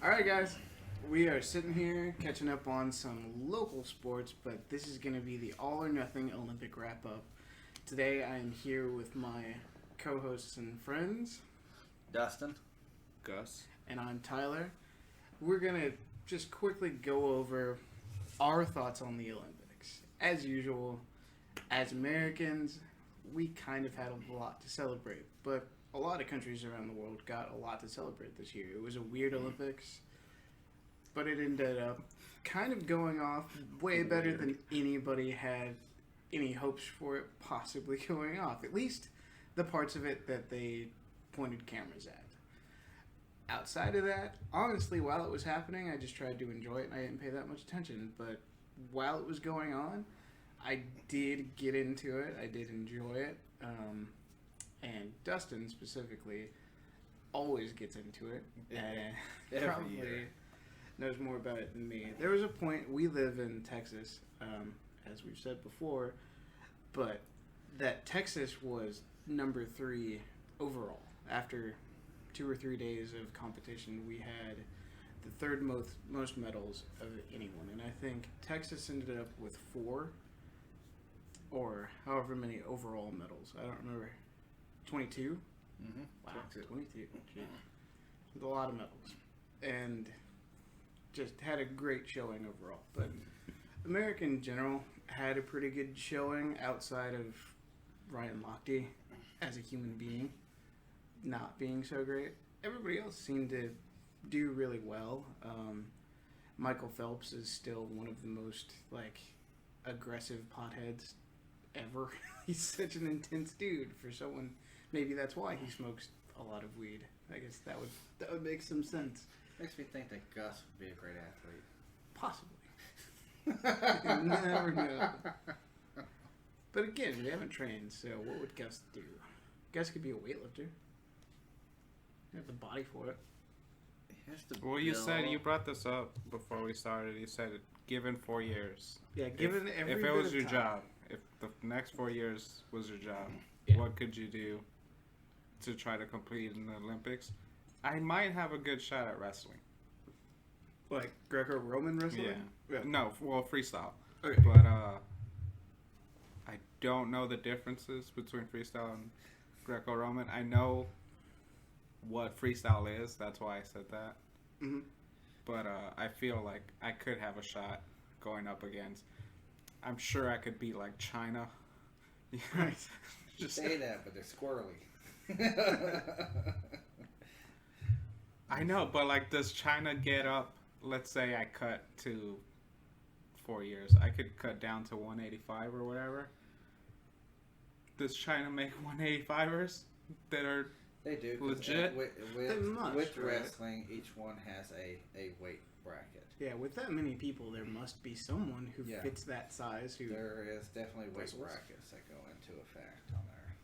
Alright, guys. We are sitting here catching up on some local sports, but this is going to be the all or nothing Olympic wrap up. Today I am here with my co hosts and friends, Dustin. Gus. and I'm Tyler. We're going to just quickly go over our thoughts on the Olympics. As usual, as Americans, we kind of had a lot to celebrate, but a lot of countries around the world got a lot to celebrate this year. It was a weird Olympics, but it ended up kind of going off way better than anybody had any hopes for it possibly going off. At least the parts of it that they pointed cameras at. Outside of that, honestly, while it was happening, I just tried to enjoy it and I didn't pay that much attention. But while it was going on, I did get into it. I did enjoy it. And Dustin specifically always gets into it. And Every probably year. knows more about it than me. There was a point, we live in Texas, as we've said before, but that Texas was number 3 overall. After 2 or 3 days of competition, we had the third most medals of anyone. And I think Texas ended up with 4 or however many overall medals. I don't remember. 22? Mm-hmm. Wow, 22. Jeez. With a lot of medals. And just had a great showing overall. But America in general had a pretty good showing outside of Ryan Lochte as a human being not being so great. Everybody else seemed to do really well. Michael Phelps is still one of the most aggressive potheads ever. He's such an intense dude for someone. Maybe that's why he smokes a lot of weed. I guess that would make some sense. Makes me think that Gus would be a great athlete. Possibly. You never know. But again, we haven't trained, so what would Gus do? Gus could be a weightlifter. He has the body for it. He has to Well, you build- said you brought this up before we started. You said given 4 years. Yeah, given every if bit it was of your time. job, if the next 4 years was your job, Yeah. what could you do to try to compete in the Olympics? I might have a good shot at wrestling. Like Greco-Roman wrestling? Yeah. No, well, freestyle. Okay. But I don't know the differences between freestyle and Greco-Roman. I know what freestyle is. That's why I said that. Mm-hmm. But I feel like I could have a shot going up against. I'm sure I could beat like China. Right. You say that, but they're squirrely. I know, but like, does China get up? Let's say I cut to 4 years. I could cut down to 185 or whatever. Does China make 185ers that are They do. 'cause, Legit? They must, with right? wrestling, each one has a weight bracket. Yeah, with that many people, there must be someone who Yeah. fits that size. Who There is definitely weight Wrestles. brackets that go into effect on there.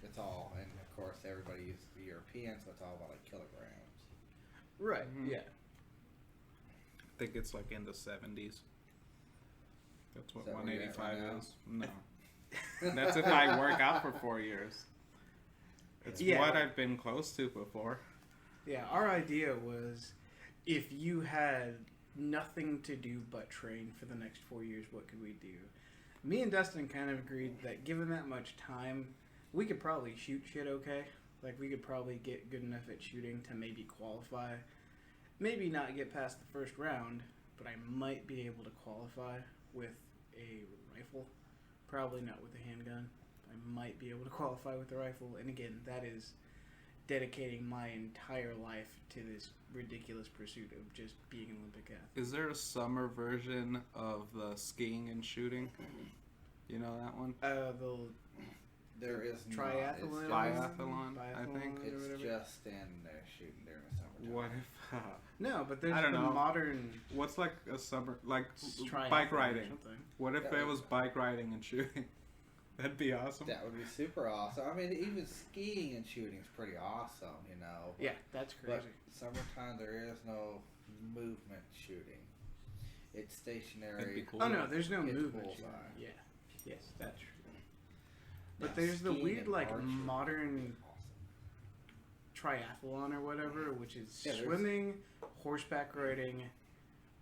It's all, and of course, everybody uses the Europeans, so it's all about like kilograms. Right. Mhm. Yeah. I think it's like in the 70s. That's what Is that where you're at 185 right now? is. No. That's if I work out for 4 years. It's Yeah. what I've been close to before. Yeah. Our idea was, if you had nothing to do but train for the next 4 years, what could we do? Me and Dustin kind of agreed that given that much time, we could probably shoot shit okay. Like, we could probably get good enough at shooting to maybe qualify. Maybe not get past the first round, but I might be able to qualify with a rifle. Probably not with a handgun. I might be able to qualify with a rifle. And again, that is dedicating my entire life to this ridiculous pursuit of just being an Olympic athlete. Is there a summer version of the skiing and shooting? You know that one? The There is triathlon, Biathlon, I think. or It's whatever. just standing there shooting during the summertime. What if? No, but there's I don't the know. modern What's like a summer bike triathlon or riding? something. What if Yeah. it was bike riding and shooting? That'd be awesome. That would be super awesome. I mean, even skiing and shooting is pretty awesome, you know. Yeah, that's But crazy. summertime, there is no movement shooting. It's stationary. That'd be cool. Oh no, there's no Hit the movement. bullseye. Yeah, yes, that's true. But Now, there's the skiing weird and like archery, modern awesome. triathlon or whatever, which is Yeah, there's- swimming, horseback riding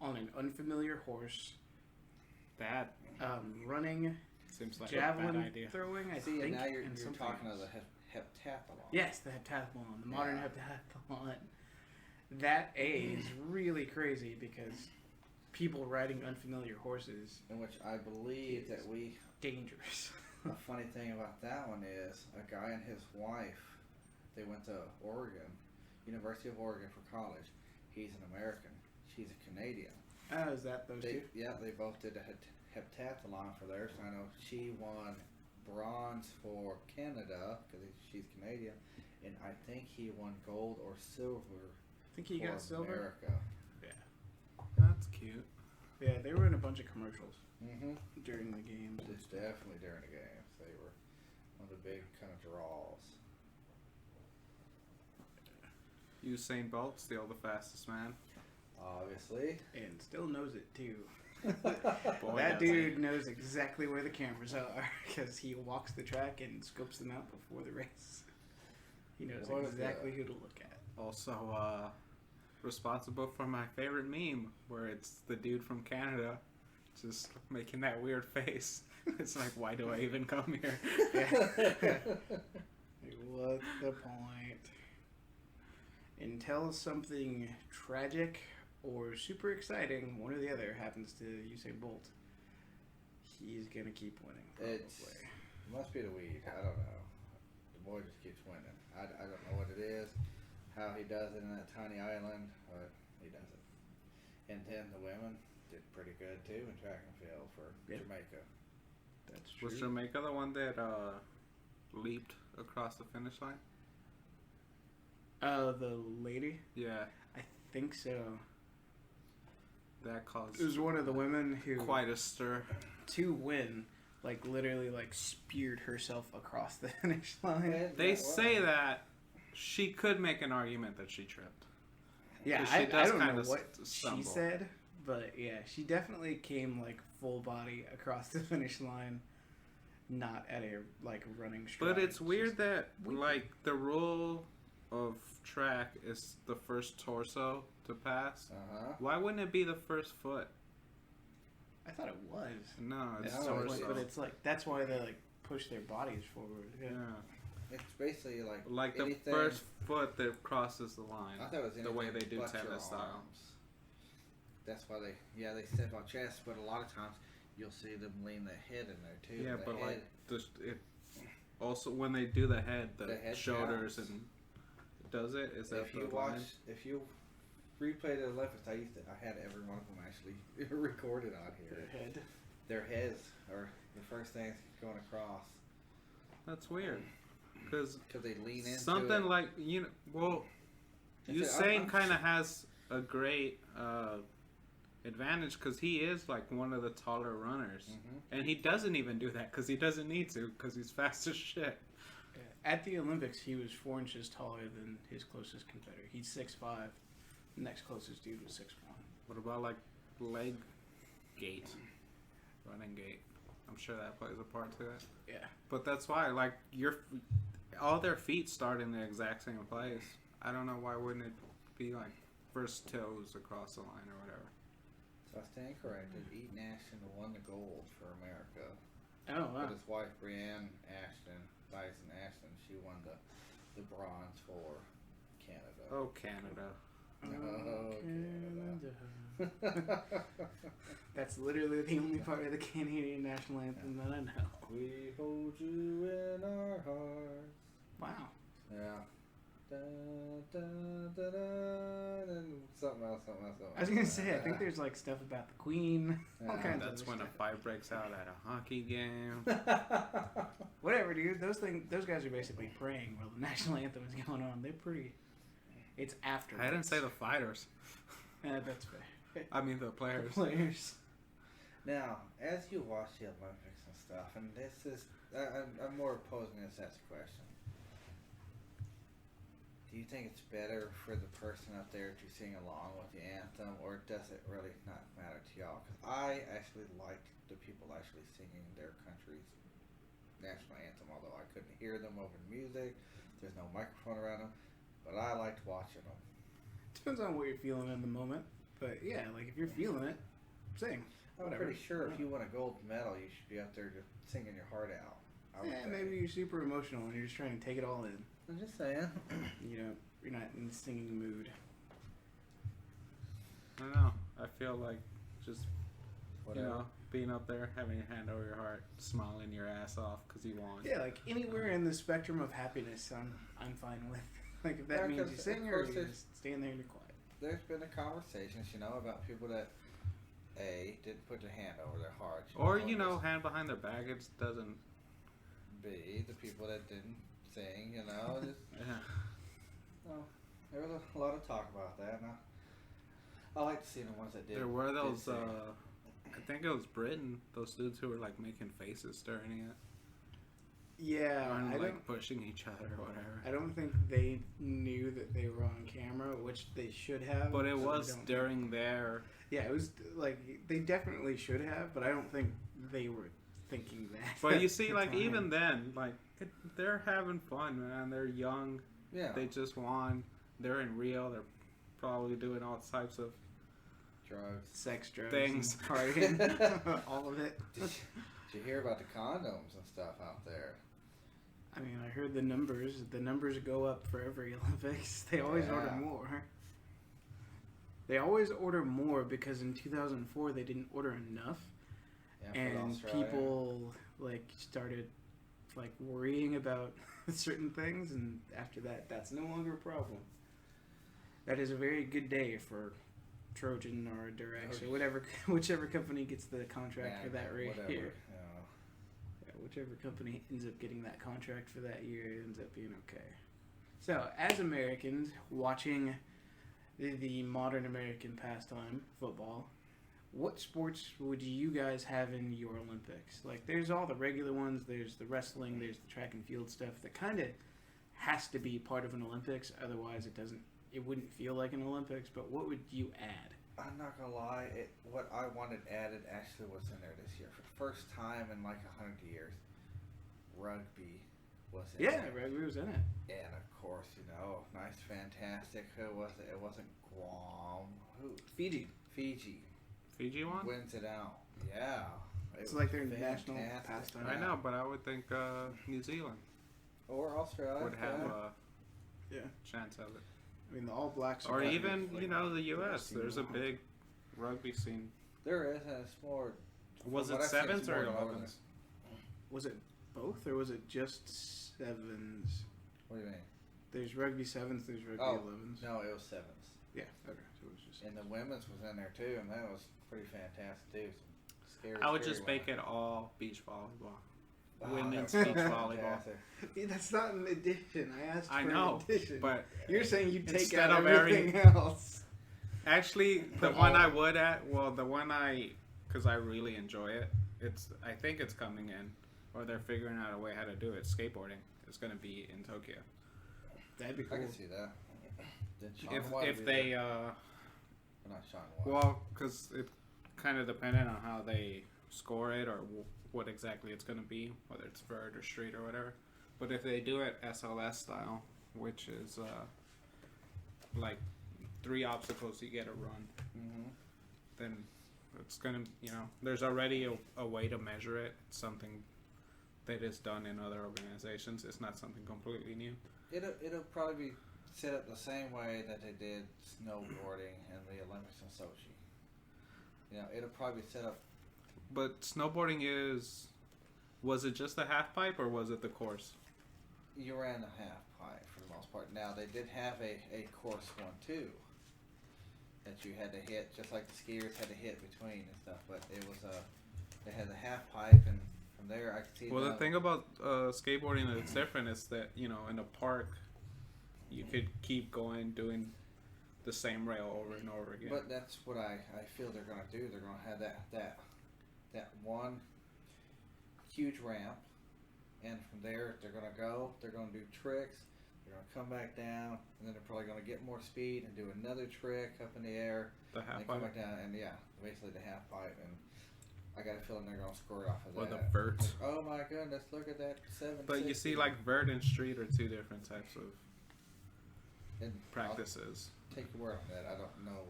on an unfamiliar horse, That running, seems like a javelin bad idea. throwing, I See, think. and now you're and something talking else. of the heptathlon. Yes, the heptathlon, the modern Yeah. heptathlon. That is really crazy because people riding unfamiliar horses In which I believe that we. dangerous. A funny thing about that one is a guy and his wife. They went to Oregon, University of Oregon for college. He's an American. She's a Canadian. Oh, is that those two? Yeah, they both did a heptathlon for theirs. I know she won bronze for Canada because she's Canadian, and I think he won gold or silver I think he for got silver. America. That's cute. Yeah, they were in a bunch of commercials Mm-hmm. during the games. It's definitely during the games. They were one of the big kind of draws. Usain Bolt, still the fastest man. Obviously. And still knows it too. Boy, That does he. dude knows exactly where the cameras are because he walks the track and scopes them out before the race. He knows What is exactly that? who to look at. Also, responsible for my favorite meme, where it's the dude from Canada just making that weird face. It's like, why do I even come here? Yeah. Like, what's the point? Until something tragic or super exciting, one or the other, happens to Usain Bolt, he's gonna keep winning. Probably. It must be the weed. I don't know. The boy just keeps winning. I don't know what it is, how he does it in that tiny island, but he does it. And then the women did pretty good too in track and field for Jamaica. That's true. Was Jamaica the one that leaped across the finish line? The lady? Yeah, I think so. that caused It was one of the women who, quite a stir. to win, like literally like speared herself across the finish line. They say that she could make an argument that she tripped. Yeah, 'Cause she I does don't know kinda what stumble. she said, but yeah, she definitely came like full body across the finish line, not at a like running stride. But it's weird that weird. like the rule of track is the first torso to pass. Uh-huh. Why wouldn't it be the first foot? I thought it was. No, it's No, torso. it's- But it's like that's why they like push their bodies forward. Yeah. yeah. It's basically like The anything, first foot that crosses the line. I thought it was the way they anything do but your tennis style. arms. That's why they step on chest, but a lot of times you'll see them lean the head in there too. Yeah, the but head, like it also when they do the head, the The head shoulders counts. and does it? Is that if you the watch, line? if you replay the Olympics, I had every one of them actually recorded on here. Their head. Their heads are the first things going across That's weird. Because because they lean into something it. like well, That's it. Usain I'm- kind of has a great advantage because he is like one of the taller runners, Mhm. and he doesn't even do that because he doesn't need to because he's fast as shit. Yeah. At the Olympics, he was 4 inches taller than his closest competitor. He's 6'5". The next closest dude was 6'1". What about like leg gait, running gait? I'm sure that plays a part to it. Yeah. But that's why, like, all their feet start in the exact same place. I don't know why wouldn't it be like first toes across the line or whatever. So I stand corrected. Eaton Ashton won the gold for America. Oh wow. But his wife Brianne Ashton, Dyson Ashton, she won the bronze for Canada. Oh, Canada. Canada. That's literally the only part of the Canadian national anthem that I know. We hold you in our hearts. Wow. Yeah. Da, da, da, da, and something else. I was gonna say, I think there's like stuff about the Queen. All Yeah. kinds That's of when a stuff. fight breaks out at a hockey game. Whatever, dude. Those guys are basically praying while the national anthem is going on. They're pretty. It's after. I didn't say the fighters. That's fair. I mean the players. Players. Now, as you watch the Olympics and stuff, and this is, I'm more posing this as a question. Do you think it's better for the person up there to sing along with the anthem, or does it really not matter to y'all? Because I actually liked the people actually singing their country's national anthem, although I couldn't hear them over the music. There's no microphone around them, but I liked watching them. To depends on what you're feeling in the moment. But yeah, like if you're feeling it, sing. I'm Whatever. pretty sure if you win a gold medal, you should be out there just singing your heart out. I would Yeah, think. maybe you're super emotional and you're just trying to take it all in. I'm just saying. You know, you're not in the singing mood. I don't know. I feel like just Whatever. you know being up there, having your hand over your heart, smiling your ass off because you won. Yeah, like anywhere in the spectrum of happiness, I'm fine with. Like if that Yeah, means 'cause you of sing or course you there's- just stand there and you're quiet. There's been a conversations, about people that didn't put their hand over their heart, Or just hand behind their baggage doesn't. B, the people that didn't sing, just, Yeah. well, there was a lot of talk about that, and I like to see the ones that did. There were did those. sing. I think it was Britain. Those dudes who were like making faces during it, Yeah, and I like don't. pushing each other or whatever. I don't think they knew that they were on camera, which they should have. But it so I was don't- during their. Yeah, it was like they definitely should have, but I don't think they were thinking that. But you at see, the like time. even then, like they're having fun, man. They're young. Yeah, They just won. They're in Rio. They're probably doing all types of. drugs. Sex, drugs, Things. and partying, all of it. Did you hear about the condoms and stuff out there? I mean, I heard the numbers. The numbers go up for every Olympics. They always order Yeah. more. They always order more because in 2004 they didn't order enough, Yeah, for and Australia. people like started like worrying about certain things, and after that, that's no longer a problem. That is a very good day for Trojan or Durex or whatever, whichever company gets the contract for that right whatever, here. Yeah, whichever company ends up getting that contract for that year ends up being okay. So, as Americans watching the modern American pastime, football, what sports would you guys have in your Olympics? Like, there's all the regular ones, there's the wrestling, there's the track and field stuff that kind of has to be part of an Olympics, otherwise it wouldn't feel like an Olympics, but what would you add? I'm not gonna lie, what I wanted added actually was in there this year. For the first time in like 100 years, rugby was in Yeah, there. rugby was in it. And of course, nice, fantastic. Who was it? It wasn't Guam. Who? Fiji. Fiji Fiji won? wins it out. Yeah. It's was like their national fantastic. pastime. I know, but I would think New Zealand Or Australia. would have a Yeah. chance of it. I mean, the All Blacks Or are even, like, the U.S. There's a big rugby scene. There is, and it's more. Was from it what I've seen, sevens it's or more northern. 11s? Was it both, or was it just sevens? What do you mean? There's rugby sevens, there's rugby Oh, 11s. No, it was sevens. Yeah, okay. So it was just. And the women's was in there too, and that was pretty fantastic too. Some scary. I would scary just make women. it all beach volleyball. Oh, women's that beach was volleyball. fantastic. Yeah, that's not an addition. I asked I for know, an addition. but You're saying you take instead out of everything else. actually, the Put one all- I would because I really enjoy it. I think it's coming in, or they're figuring out a way how to do it. Skateboarding is going to be in Tokyo. That'd be I cool. can see that. Then Sean White If would be they there. Or not Sean White. well, because it kind of dependent on how they score it or what exactly it's going to be, whether it's vert or street or whatever. But if they do it SLS style, which is like 3 obstacles you get a run, Mm-hmm. then it's gonna there's already a way to measure it. It's something that is done in other organizations. It's not something completely new. It'll probably be set up the same way that they did snowboarding in the Olympics in Sochi. It'll probably be set up. But snowboarding was it just the half pipe or was it the course? You ran the half pipe for the most part. Now they did have a course one too that you had to hit, just like the skiers had to hit between and stuff. But it was they had the half pipe, and from there I could see. Well, the now- thing about skateboarding that's different is that in a park you could keep going doing the same rail over and over again. But that's what I feel they're gonna do. They're gonna have that one huge ramp, and from there they're gonna go. They're gonna do tricks. They're gonna come back down, and then they're probably gonna get more speed and do another trick up in the air. The And half then come pipe back down, and basically the half pipe. And I got a feeling they're gonna score it off of or that. the vert. Oh my goodness! Look at that 760. But you see, like vert and street are 2 different types of And practices. take your word on that. I don't know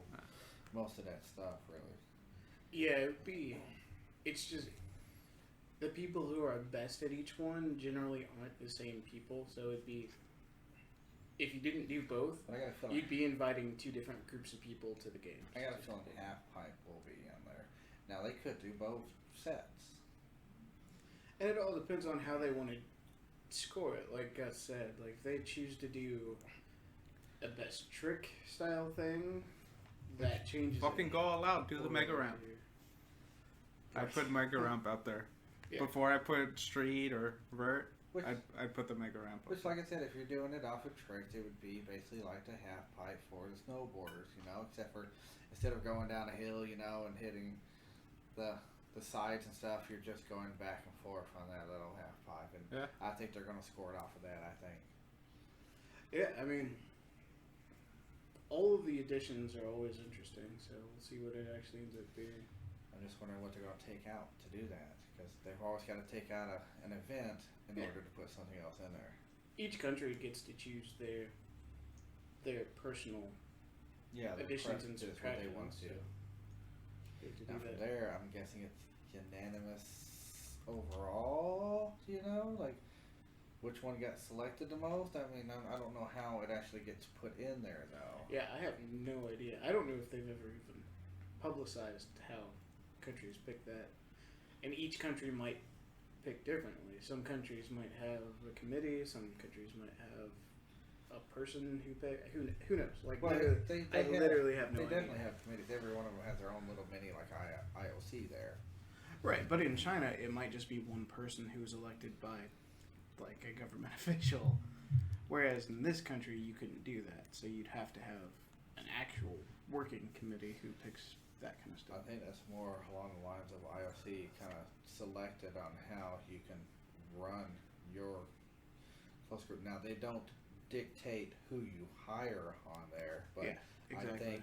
most of that stuff really. Yeah, it'd be. It's just the people who are best at each one generally aren't the same people. So it'd be if you didn't do both, But I got a feeling. you'd be inviting two different groups of people to the games. I got a feeling half pipe will be in there. Now they could do both sets. And it all depends on how they want to score it. Like Gus said, like if they choose to do a best trick style thing, that changes. Fucking it. go all out. Do the mega ramp. I put mega ramp out there. Yeah. Before I put street or vert, Which, I put the mega ramp up which, like I said, if you're doing it off of tricks, it would be basically like the half pipe for the snowboarders, except for instead of going down a hill, and hitting the sides and stuff, you're just going back and forth on that little half pipe, and Yeah. I think they're going to score it off of that. I think. Yeah, I mean, all of the additions are always interesting, so we'll see what it actually ends up being. I'm just wondering what they're going to take out to do that, because they've always got to take out an event in order to put something else in there. Each country gets to choose their personal additions and is what they want subtractions. to. They get to Now do from that. there, I'm guessing it's unanimous overall. Like which one got selected the most. I mean, I don't know how it actually gets put in there though. Yeah, I have no idea. I don't know if they've ever even publicized how countries pick that. And each country might pick differently. Some countries might have a committee. Some countries might have a person who pick. Who knows? Like, Well, literally, I literally have no They idea. definitely have committees. Every one of them has their own little mini like IOC there. Right, but in China, it might just be one person who's elected by, like, a government official. Whereas in this country, you couldn't do that. So you'd have to have an actual working committee who picks that kind of I stuff. think that's more along the lines of IOC kind of selected on how you can run your close group. Now they don't dictate who you hire on there, but Yeah, exactly.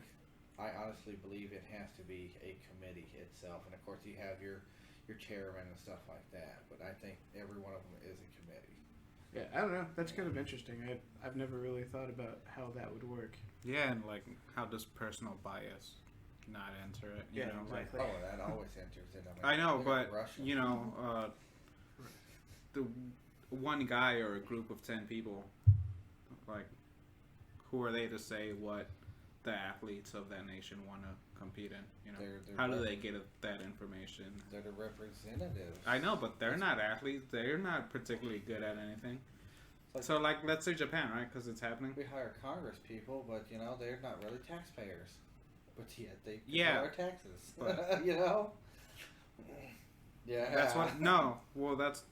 I honestly believe it has to be a committee itself, and of course you have your chairman and stuff like that. But I think every one of them is a committee. Yeah, I don't know. That's kind of interesting. I've never really thought about how that would work. Yeah, and like how does personal bias not enter it? You Yeah, know, exactly. Oh, that always enters in. I know, look at but Russia. the one guy or a group of 10 people, like, who are they to say what the athletes of that nation want to compete in? They're How do they get that information? They're the representatives. I know, but they're not athletes. They're not particularly good at anything. Like- So, like, let's say Japan, right? Because it's happening. We hire Congress people, but they're not really taxpayers. But yet they pay Yeah. our taxes. But- Yeah. That's what. No, well, that's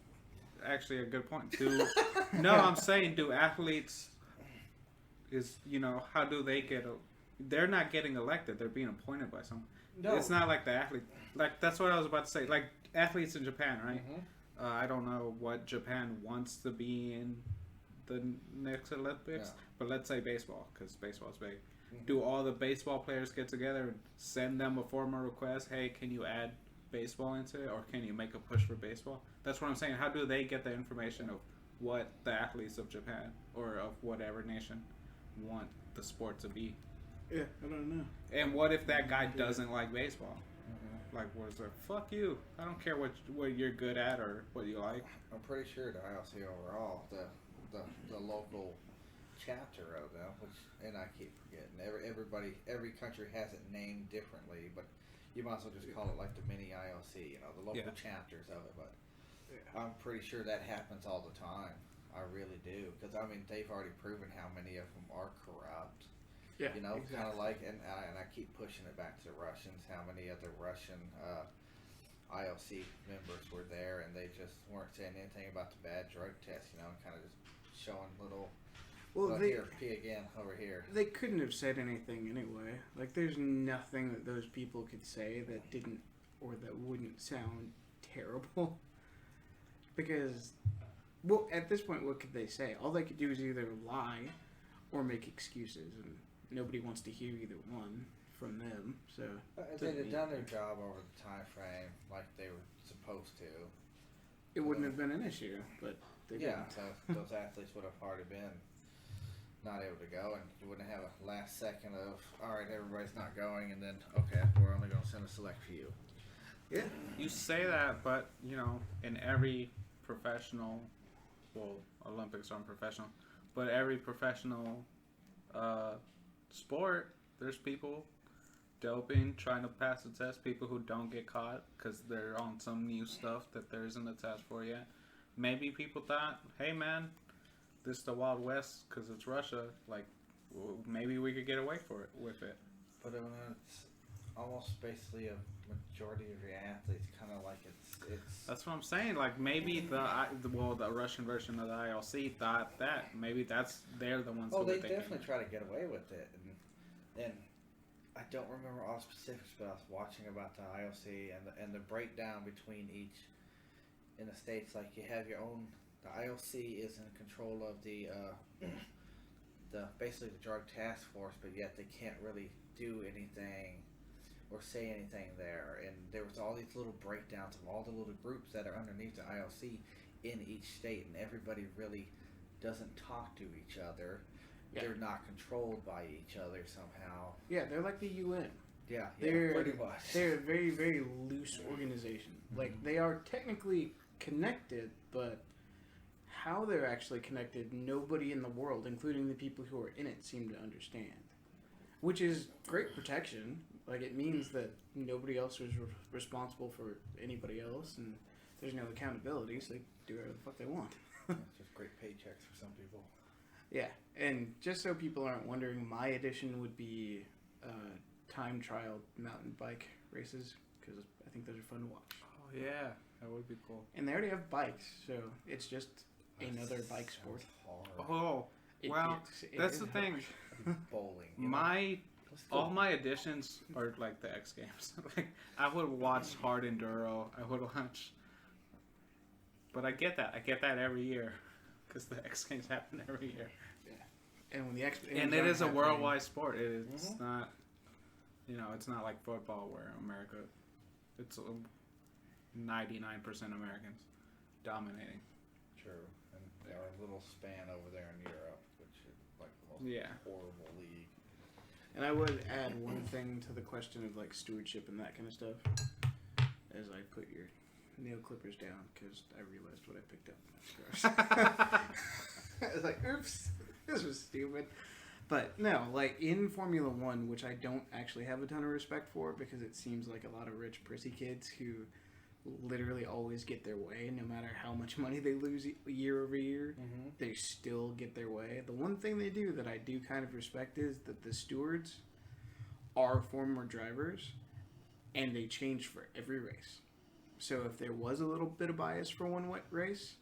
actually a good point. I'm saying, do athletes how do they get? They're not getting elected. They're being appointed by someone. No. It's not like the athlete. Like that's what I was about to say. Like athletes in Japan, right? Mhm. I don't know what Japan wants to be in the next Olympics, Yeah. but let's say baseball, because baseball's big. Mhm. Do all the baseball players get together and send them a formal request? Hey, can you add baseball into it, or can you make a push for baseball? That's what I'm saying. How do they get the information of what the athletes of Japan or of whatever nation want the sport to be? Yeah, I don't know. And what if that guy doesn't like baseball? Mhm. Like, what is it? Fuck you. I don't care what you're good at or what you like. I'm pretty sure the IOC overall, the local chapter of them, and I keep forgetting. Every country has it named differently, but you might as well just call it like the mini IOC, the local Yeah. chapters of it. But Yeah. I'm pretty sure that happens all the time. I really do, because they've already proven how many of them are corrupt. Yeah, Kind exactly. of like, and I keep pushing it back to the Russians. How many of the Russian IOC members were there, and they just weren't saying anything about the bad drug test, and kind of just showing little. Well, Here, pee again over here. they couldn't have said anything anyway. Like, there's nothing that those people could say that didn't or that wouldn't sound terrible. Because, well, at this point, what could they say? All they could do is either lie or make excuses, and nobody wants to hear either one from them. So They'd have done their job over the time frame like they were supposed to. it wouldn't have been an issue, but they Yeah, didn't. so those athletes would have already been not able to go, and you wouldn't have a last second of, all right, everybody's not going, and then, okay, we're only going to send a select few. Yeah. You say that, but you know, in every professional, well, Olympics aren't professional, but every professional sport, there's people doping, trying to pass the test, people who don't get caught because they're on some new stuff that there isn't a test for yet. Maybe people thought, hey man, this is the Wild West because it's Russia. Like, well, maybe we could get away with it. But when it's almost basically a majority of your athletes, kind of like it's. That's what I'm saying. Like maybe the Russian version of the ILC thought that maybe they're the ones. Oh, who they were thinking. definitely try to get away with it, and I don't remember all the specifics, but I was watching about the IOC and the breakdown between each in the states. Like you have your own. The IOC is in control of the basically the drug task force, but yet they can't really do anything or say anything there. And there was all these little breakdowns of all the little groups that are underneath the IOC in each state, and everybody really doesn't talk to each other. Yeah. They're not controlled by each other somehow. Yeah, they're like the UN. Yeah, they're pretty much. They're a very, very loose organization. Mm-hmm. Like, they are technically connected, but how they're actually connected, nobody in the world, including the people who are in it, seem to understand. Which is great protection. Like, it means that nobody else is responsible for anybody else, and there's no accountability, so they do whatever the fuck they want. It's just great paychecks for some people. Yeah, and just so people aren't wondering, my addition would be time trial mountain bike races, because I think those are fun to watch. Oh, yeah, that would be cool. And they already have bikes, so it's just another bike sport. Oh, well, that's the thing. Bowling. All my additions are like the X Games. Like I would watch hard enduro. I would watch, but I get that every year because the X Games happen every year. Yeah, and when the and it is a worldwide sport. It's not, it's not like football where America, it's 99% Americans dominating. True, and our little span over there in Europe, which is like the most horrible league. And I would add one thing to the question of like stewardship and that kind of stuff, as I put your nail clippers down because I realized what I picked up. That's gross. I was like, oops, this was stupid. But no, like in Formula One, which I don't actually have a ton of respect for because it seems like a lot of rich prissy kids who literally always get their way no matter how much money they lose year over year. Mm-hmm. They still get their way. The one thing they do that I do kind of respect is that the stewards are former drivers and they change for every race. So if there was a little bit of bias for one race,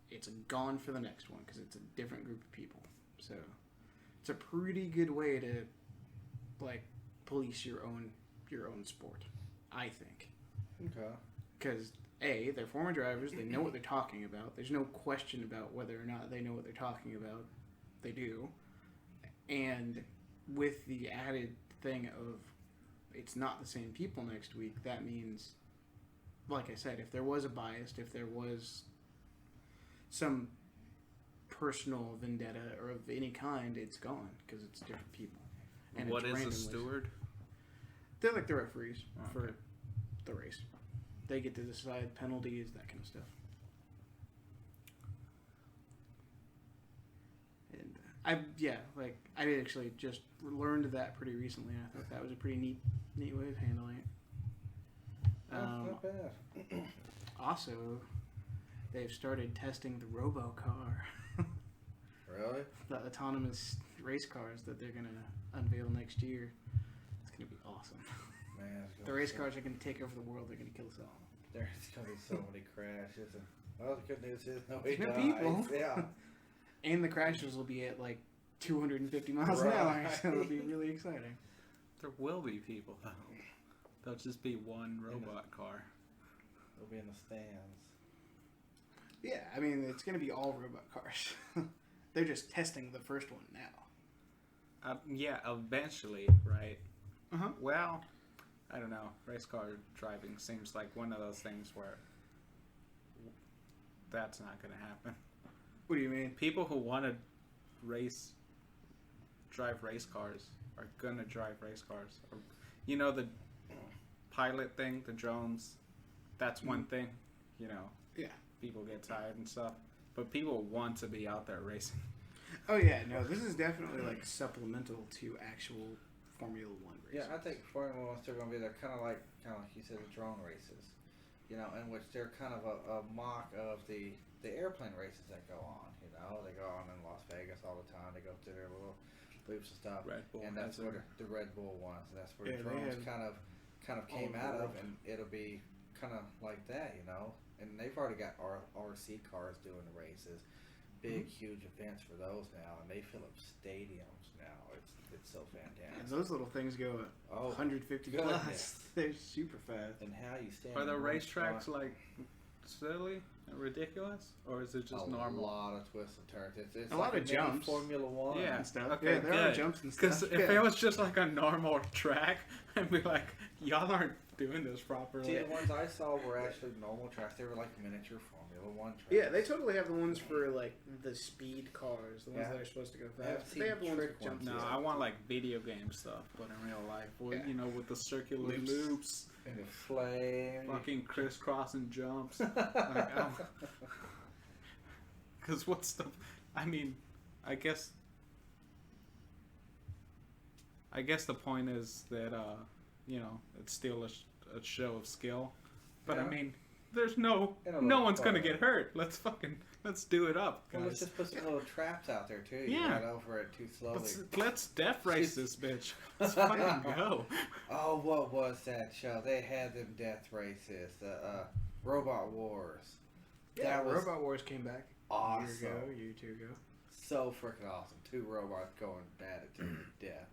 it's gone for the next one because it's a different group of people. So it's a pretty good way to like police your own sport, I think. Okay. Because, A, they're former drivers, they know what they're talking about. There's no question about whether or not they know what they're talking about. They do. And with the added thing of it's not the same people next week, that means, like I said, if there was a bias, if there was some personal vendetta or of any kind, it's gone because it's different people. And what is a steward? They're like the referees for the race. They get to decide penalties, that kind of stuff. And I actually just learned that pretty recently. I thought that was a pretty neat way of handling it. Not bad. Also, they've started testing the robo-car. Really? The autonomous race cars that they're going to unveil next year. It's going to be awesome. Man, the race cars are going to take over the world. They're going to kill us all. There's going to be so many crashes. And, well, the good news is nobody There's no dies. people. Yeah. And the crashes will be at like 250 miles an hour, so it'll be really exciting. There will be people, though. There'll just be one robot car. They'll be in the stands. Yeah, I mean, it's going to be all robot cars. They're just testing the first one now. Yeah, eventually, right? Uh-huh. Well, I don't know. Race car driving seems like one of those things where that's not going to happen. What do you mean? People who want to race drive race cars are gonna drive race cars. Or, you know, the pilot thing, the drones. That's one thing. You know. Yeah. People get tired and stuff, but people want to be out there racing. Oh yeah, no, this is definitely like supplemental to actual Formula One racing. Yeah, I think Formula One's still gonna be there, kind of like you said, the drone races. You know, in which they're kind of a mock of the airplane races that go on. You know, they go on in Las Vegas all the time. They go through their little loops and stuff. Red Bull, and that's where the Red Bull ones. And that's where Yeah, drones they kind of came all out of, world. and it'll be kind of like that. You know, and they've already got RC cars doing the races. Big, huge events for those now, and they fill up stadiums now. It's so fantastic. And those little things go at 150 plus. goodness. They're super fast. And how you stand. Are the in one racetracks spot- like silly and ridiculous, or is it just normal? A lot of twists and turns. It's A like lot of mini jumps. Formula One. Yeah. And stuff. Okay, Yeah, there are good. jumps and Because stuff. if Yeah. it was just like a normal track, I'd be like, y'all aren't doing this properly. See, the ones I saw were actually normal tracks. They were like miniature Formula One tracks. Yeah, they totally have the ones for like the speed cars, the ones Yeah. that are supposed to go I have fast. But seen they have the ones trick with jumps. No, and I stuff. want like video game stuff, but in real life, with, Yeah. you know, with the circular Loops. loops, And the flame. fucking crisscrossing jumps. Because what's the? I mean, I guess the point is that you know, it's still a show of skill, but I Yeah. mean, there's no It'll no look one's gonna fun. get hurt. Let's do it up, Well, let's guys. just put some little traps out there too. You Yeah. ride over it too slowly. Let's death race this bitch. Let's fucking go. Oh, what was that show? They had them death races, the Robot Wars. Yeah, that was Robot Wars came back awesome. a year or two ago. So freaking awesome. Two robots going bad at death.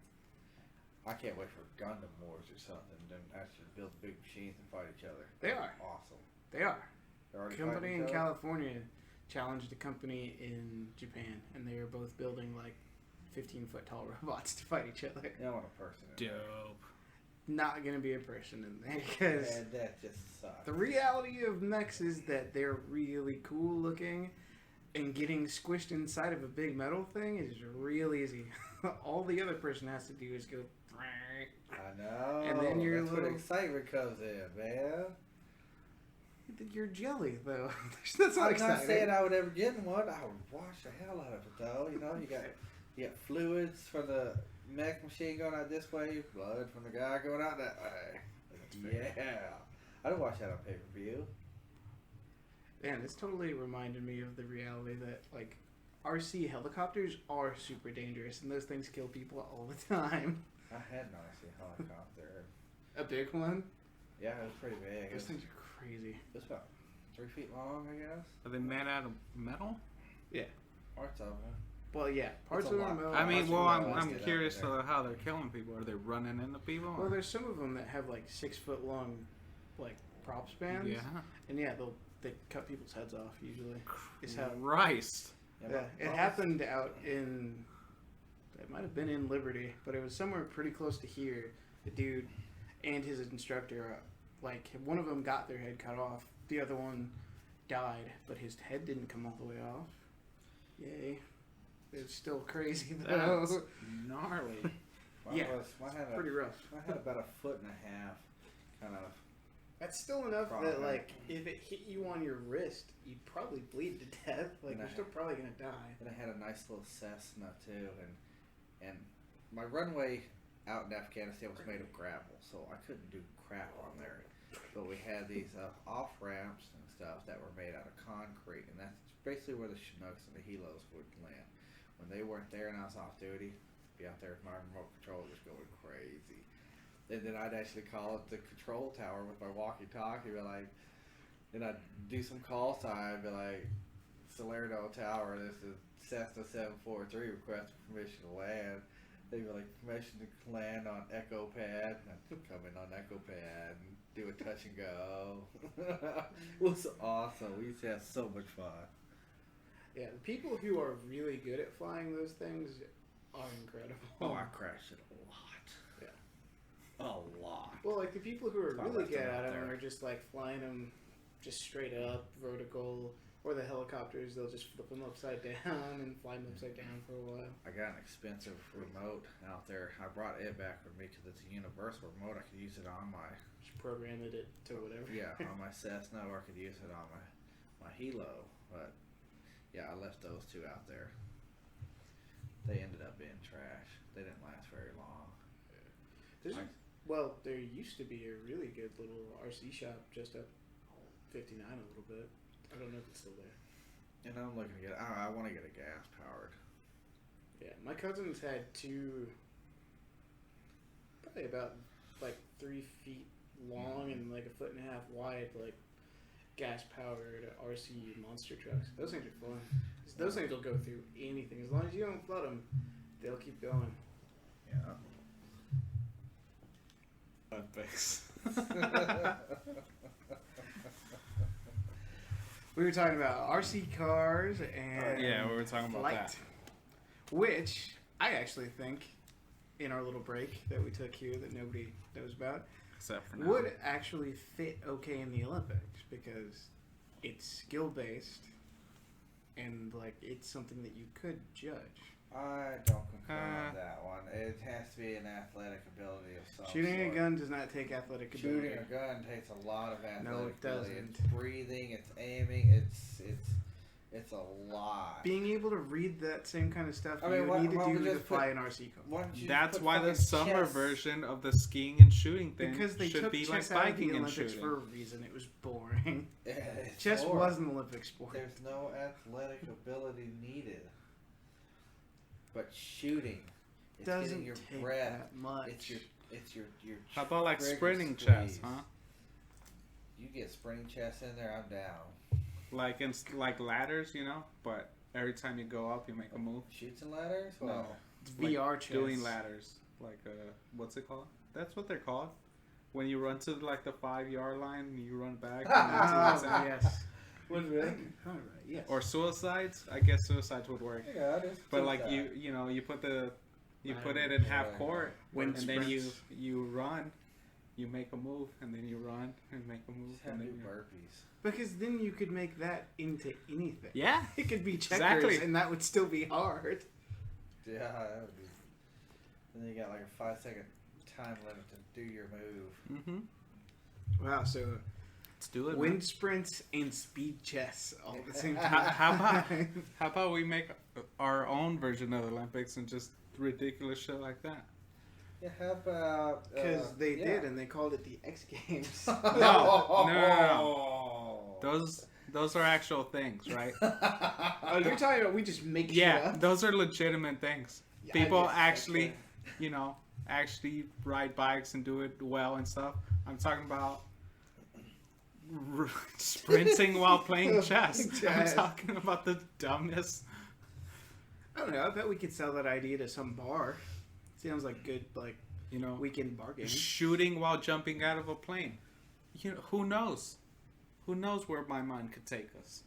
I can't wait for Gundam Wars or something. Then actually build big machines and fight each other. They are. Awesome. They are. They're already Company fighting in each other? California challenged a company in Japan, and they are both building like 15-foot tall robots to fight each other. Yeah, I want a person in there. Dope. Not gonna be a person in there because Yeah, that just sucks. the reality of mechs is that they're really cool looking, and getting squished inside of a big metal thing is real easy. All the other person has to do is go. I know. And then your that's where the little- excitement comes in, man. You're jelly though. That's not I'm exciting. not saying I would ever get in one. I would wash the hell out of it though. You know, you got fluids from the mech machine going out this way, blood from the guy going out that way. Yeah. I'd watch that on pay-per-view. Man, this totally reminded me of the reality that like RC helicopters are super dangerous, and those things kill people all the time. I had an RC helicopter. A big one. Yeah, it was pretty big. It Those was, things are crazy. it was about 3 feet long, I guess. Are they made out of metal? Parts of them. Well, yeah, parts It's a of them. lot. are I mean, parts well, of them are I'm busted curious out there. to how they're killing people. Are they running into people? Well, there's some of them that have like 6-foot long, like prop spans. yeah. And yeah, they cut people's heads off usually. It's how. Christ. Yeah, it happened out in. It might have been in Liberty, but it was somewhere pretty close to here. The dude and his instructor, like one of them got their head cut off. The other one died, but his head didn't come all the way off. Yay! It's still crazy though. That's gnarly. Mine Yeah, mine had Pretty rough. Mine had about 1.5 foot, kind of. That's still enough Probably. that like if it hit you on your wrist, you'd probably bleed to death. Like And you're I- still probably gonna die. And I had a nice little Cessna too, and my runway out in Afghanistan was made of gravel, so I couldn't do crap on there. But we had these off ramps and stuff that were made out of concrete, and that's basically where the Chinooks and the Helos would land. When they weren't there and I was off duty, be out there with my remote control just going crazy. And then I'd actually call it the control tower with my walkie-talkie, be like, and I'd do some call sign, be like, Salerno Tower, this is Cessna 743, request permission to land. They'd be like, permission to land on Echo Pad. And I'd come in on Echo Pad and do a touch and go. It was awesome. We used to have so much fun. Yeah, the people who are really good at flying those things are incredible. Oh, I crashed it a lot. Yeah. A lot. Well, like the people who are That's why I really left good them out at them there. are just like flying them just straight up, vertical, Or the helicopters, they'll just flip them upside down and fly them upside down for a while. I got an expensive remote out there. I brought it back with me because it's a universal remote. I could use it on my Just programmed it to whatever. on my Cessna, or I could use it on my Hilo. But yeah, I left those two out there. They ended up being trash. They didn't last very long. Well, there used to be a really good little RC shop just up 59 a little bit. I don't know if it's still there. And I'm looking to get. I want to get a gas powered. Yeah, my cousins had two, probably about like 3 feet long and like 1.5 feet wide, like gas powered RC monster trucks. Those things are fun. Those things will go through anything as long as you don't flood them. They'll keep going. Yeah. Olympics. We were talking about RC cars and Yeah, we were talking about flight, that. which I actually think in our little break that we took here that nobody knows about Except for now. would actually fit okay in the Olympics because it's skill based and like it's something that you could judge. I don't concur on that one. It has to be an athletic ability of some Shooting sort. a gun does not take athletic ability. Shooting a gun takes a lot of athletic No, it ability. doesn't. It's breathing, it's aiming, it's a lot. Being able to read that same kind of stuff I mean, you why- would need why to don't do we to just fly put- an RC car. Why don't you That's put why the fucking summer chess- version of the skiing and shooting thing Because they should took be chess like out of the biking and Olympics shooting. for a reason. It was boring. It's Chess boring. was an Olympic sport. There's no athletic ability needed. But shooting, it's Doesn't getting your take breath. that much. It's your How about like trigger sprinting squeeze. chess, huh? You get sprinting chess in there, I'm down. Like like ladders, you know, but every time you go up, you make a move. Shoots and ladders? No. Well, It's Like VR chess. doing ladders, like what's it called? That's what they're called. When you run to like the 5-yard line, and you run back. And Oh, yes. was really? All right. Yes. Or suicides. I guess suicides would work. Yeah, it is. But like you put it in half court, Wind and then sprints. you run, you make a move, and then you run and make a move, Just have and to then do you... burpees. Because then you could make that into anything. Yeah. It could be checkers, Exactly. and that would still be hard. Yeah, that would be. And then you got like a 5-second time limit to do your move. Mm-hmm. Wow. So Let's do it. wind Man. sprints and speed chess all at the same How time. How about we make our own version of the Olympics and just ridiculous shit like that? Yeah, how about? Because they yeah. did, and they called it the X Games. No. Those are actual things, right? Oh, you're talking about we just make shit Yeah, up? those are legitimate things. Yeah, People I guess, actually, okay. you know, actually ride bikes and do it well and stuff. I'm talking about sprinting while playing chess. Chess. I'm talking about the dumbest. I don't know. I bet we could sell that idea to some bar. Sounds like good, like You know, weekend bargain. shooting while jumping out of a plane. You know, who knows? Who knows where my mind could take us?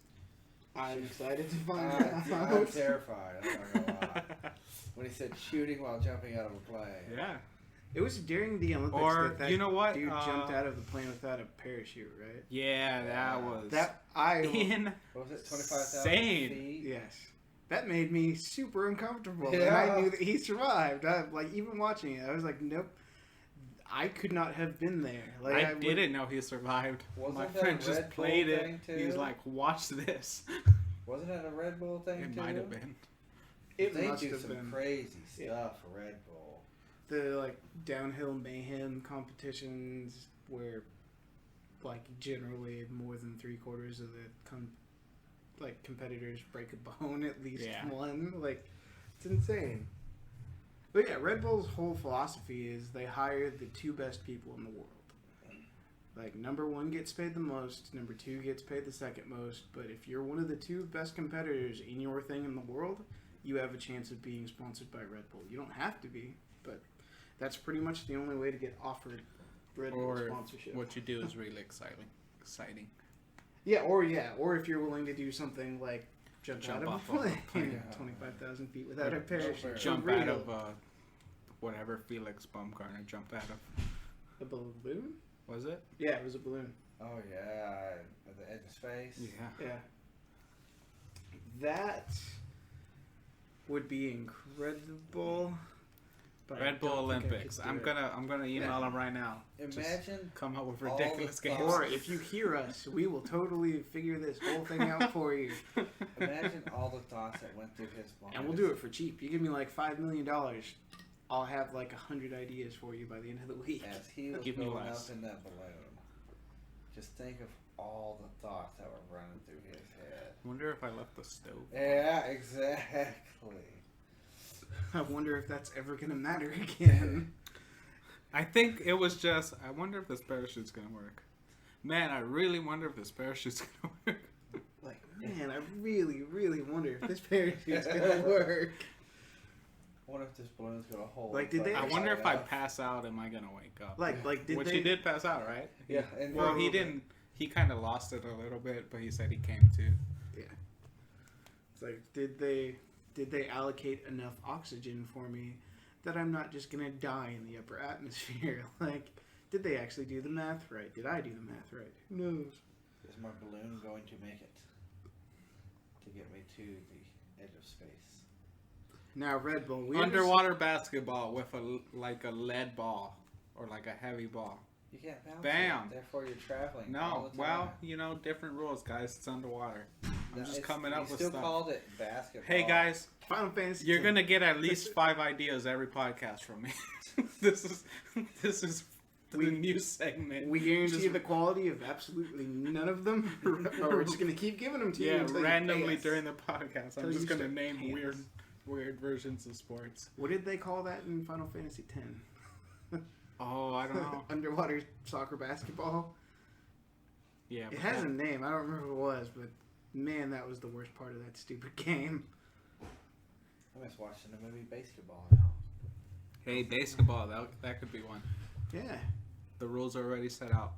I'm excited to find I'm out. terrified. I'm not gonna lie. When he said shooting while jumping out of a plane. Yeah. It was during the Olympics Or, that you know what? dude jumped out of the plane without a parachute, right? Yeah, that was That I What was it? 25,000 Insane. feet. yes, that made me super uncomfortable, and Yeah. I knew that he survived. Like even watching it, I was like, nope, I could not have been there. Like I didn't know he survived. Wasn't My that a friend just Red Bull played it. thing, too? He's like, watch this. Wasn't that a Red Bull thing It too? might have been. It They must do have some been crazy Yeah. stuff for Red Bull. the like downhill mayhem competitions where like generally more than 3/4 of the competitors break a bone at least Yeah. one. Like it's insane. But yeah, Red Bull's whole philosophy is they hire the 2 best people in the world. Like number 1 gets paid the most, number 2 gets paid the second most. But if you're one of the 2 best competitors in your thing in the world, you have a chance of being sponsored by Red Bull. You don't have to be, but that's pretty much the only way to get offered Red Bull Or sponsorship. what you do is really exciting. Or if you're willing to do something like jump Jump out of off a of a plane, plane. 25,000 feet without a Jump parachute. over. Jump For out real. of whatever Felix Baumgartner jumped out of. A balloon? Was it? Yeah, it was a balloon. Oh yeah, at the edge of space. Yeah. Yeah. that would be incredible. But I Red Bull don't think I Olympics. could do I'm it. gonna email them right now. Imagine Come up with all ridiculous the games. thoughts. Or if you hear us, we will totally figure this whole thing out for you. imagine all the thoughts that went through his mind. And we'll do it for cheap. You give me like $5 million, I'll have like 100 ideas for you by the end of the week. As he was Give me going less. up in that balloon, just think of all the thoughts that were running through his head. Wonder if I left the stove. Yeah, exactly. I wonder if that's ever going to matter again. I think it was just. I wonder if this parachute's gonna work. Man, I really wonder if this parachute's gonna work. Like, man, I really, really wonder if this parachute's going to work. I wonder if this balloon's gonna hold. Like, did they- I wonder if I pass. pass out, am I gonna wake up? Like did Which they... he did pass out, right? Yeah, and Well, he Probably. didn't. He kind of lost it a little bit, but he said he came to. Yeah. It's like, did they allocate enough oxygen for me that I'm not just going to die in the upper atmosphere? Like, did they actually do the math right? Did I do the math right? Who knows? Is my balloon going to make it to get me to the edge of space? Now, Red Bull, we Underwater basketball with a lead ball or like a heavy ball. You can't bounce Bam. it. Therefore, you're traveling. all No, the well, time. different rules, guys. It's underwater. I'm No, just it's- coming up you with still stuff. called it basketball. Hey guys, Final Fantasy. you're 10. gonna get at least 5 ideas every podcast from me. this is the new segment. We guarantee Just- the quality of absolutely none of them, or we're just going to keep giving them to you. Yeah, until you randomly pay us. during the podcast. Till I'm you just gonna start name paying weird us. versions of sports. What did they call that in Final Fantasy X? Oh, I don't know. Underwater soccer basketball. Yeah, It but has that- a name. I don't remember what it was, but man, that was the worst part of that stupid game. I miss watching the movie Basketball now. Hey, basketball. That could be one. Yeah. The rules are already set out.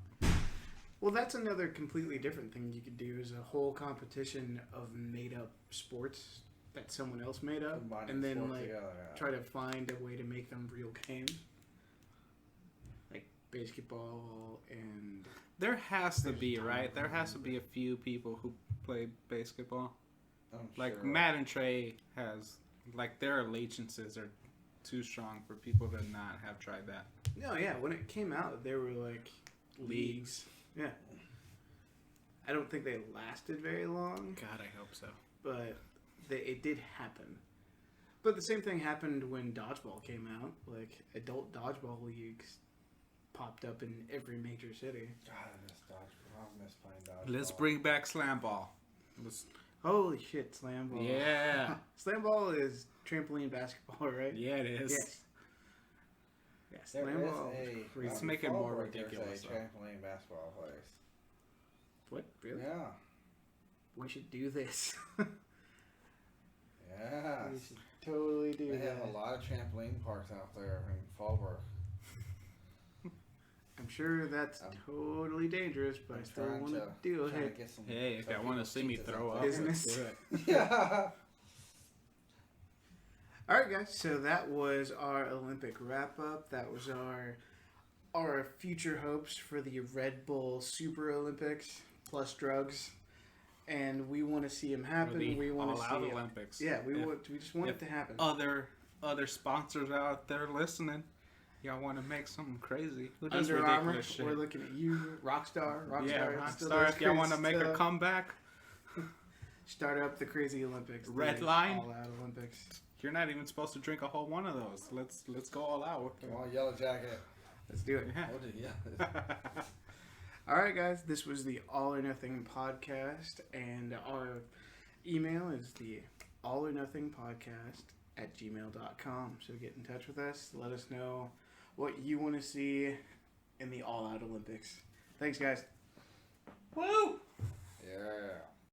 Well, that's another completely different thing you could do is a whole competition of made-up sports that someone else made up, Combining and then sports like together, try to find a way to make them real games, like basketball and There has to be, right? There has to be a few people who play basketball. I'm Like sure. Matt and Trey has, like their allegiances are too strong for people to not have tried that. no, yeah. When it came out, there were like leagues. Yeah. I don't think they lasted very long, God, I hope so. but it did happen. But the same thing happened when dodgeball came out. Like adult dodgeball leagues popped up in every major city. God, I miss dodgeball. I miss playing dodgeball. Let's bring back slam ball. Holy shit, slam ball! Yeah. Slam ball is trampoline basketball, right? Yeah, it is. Yes. Yes, There slam is ball. is a. crazy. Let's make it more Fallbrook, ridiculous, There's a though. trampoline basketball place. What? Really? Yeah. We should do this. Yeah. We should totally do They that. have a lot of trampoline parks out there in Fallbrook. I'm sure that's I'm- totally dangerous, but I I'm still trying want to to do trying to it. get some. Hey, if some y'all want to people's see me pizzas throw out up, there. Business. let's do it. Yeah. All right, guys. So that was our Olympic wrap up. That was our future hopes for the Red Bull Super Olympics plus drugs, and we want to see them Or happen. the We want to all-out see. Olympics. Yeah, we If want. We just want it to happen. Other sponsors out there listening, y'all want to make something crazy? Who does Under Armour, ridiculous shit? we're looking at you, Rockstar. Yeah, still Rockstar. does If y'all want to crazy make a stuff. comeback, Start up the crazy Olympics. Red the line. All-out Olympics. you're not even supposed to drink a whole one of those. Let's go all out with Come on, Yellow Jacket. Let's do it. Yeah. What did yeah? All right, guys. This was the All or Nothing podcast, and our email is the All or Nothing podcast at gmail.com. So get in touch with us. Let us know what you want to see in the All Out Olympics. Thanks, guys. Woo! Yeah.